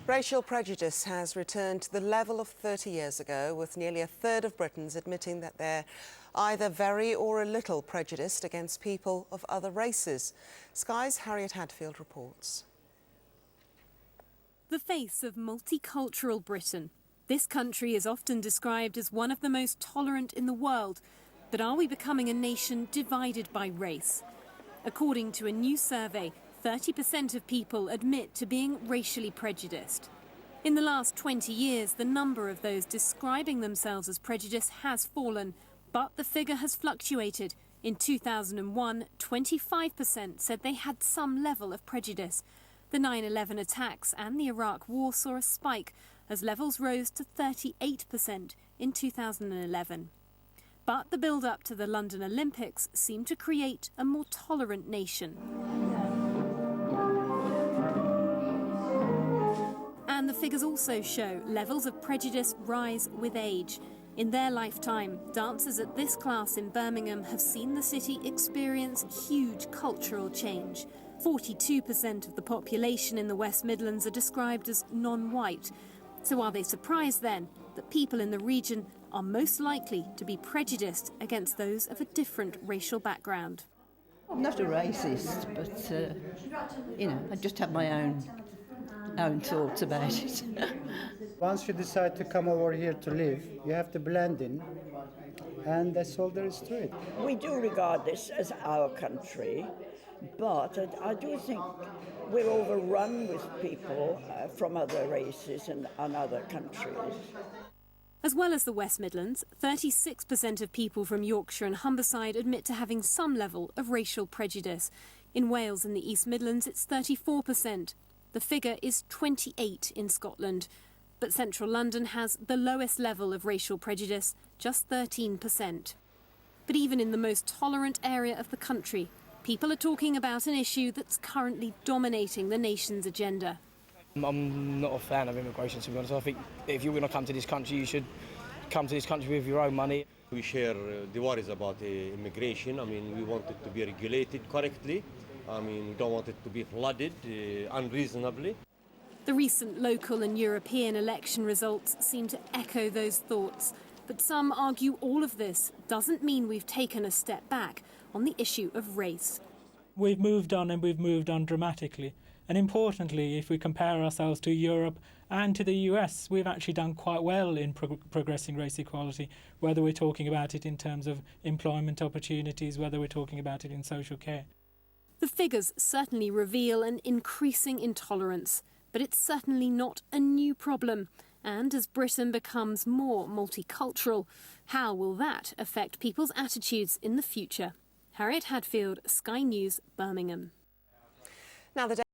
Racial prejudice has returned to the level of 30 years ago, with nearly a third of Britons admitting that they're either very or a little prejudiced against people of other races. Sky's Harriet Hadfield reports. The face of multicultural Britain. This country is often described as one of the most tolerant in the world. But are we becoming a nation divided by race? According to a new survey, 30% of people admit to being racially prejudiced. In the last 20 years, the number of those describing themselves as prejudiced has fallen, but the figure has fluctuated. In 2001, 25% said they had some level of prejudice. The 9/11 attacks and the Iraq War saw a spike as levels rose to 38% in 2011. But the build-up to the London Olympics seemed to create a more tolerant nation. And the figures also show levels of prejudice rise with age. In their lifetime, dancers at this class in Birmingham have seen the city experience huge cultural change. 42% of the population in the West Midlands are described as non-white. So are they surprised then that people in the region are most likely to be prejudiced against those of a different racial background? I'm not a racist, but, I just have my own thoughts about it. Once you decide to come over here to live, you have to blend in, and that's all there is to it. We do regard this as our country, but I do think we're overrun with people from other races and other countries. As well as the West Midlands, 36% of people from Yorkshire and Humberside admit to having some level of racial prejudice. In Wales and the East Midlands, it's 34%. The figure is 28 in Scotland. But central London has the lowest level of racial prejudice, just 13%. But even in the most tolerant area of the country, people are talking about an issue that's currently dominating the nation's agenda. I'm not a fan of immigration, to be honest. I think if you're going to come to this country, you should come to this country with your own money. We share the worries about immigration. We want it to be regulated correctly. We don't want it to be flooded unreasonably. The recent local and European election results seem to echo those thoughts. But some argue all of this doesn't mean we've taken a step back on the issue of race. We've moved on, and we've moved on dramatically. And importantly, if we compare ourselves to Europe and to the US, we've actually done quite well in progressing race equality, whether we're talking about it in terms of employment opportunities, whether we're talking about it in social care. The figures certainly reveal an increasing intolerance, but it's certainly not a new problem. And as Britain becomes more multicultural, how will that affect people's attitudes in the future? Harriet Hadfield, Sky News, Birmingham. Now the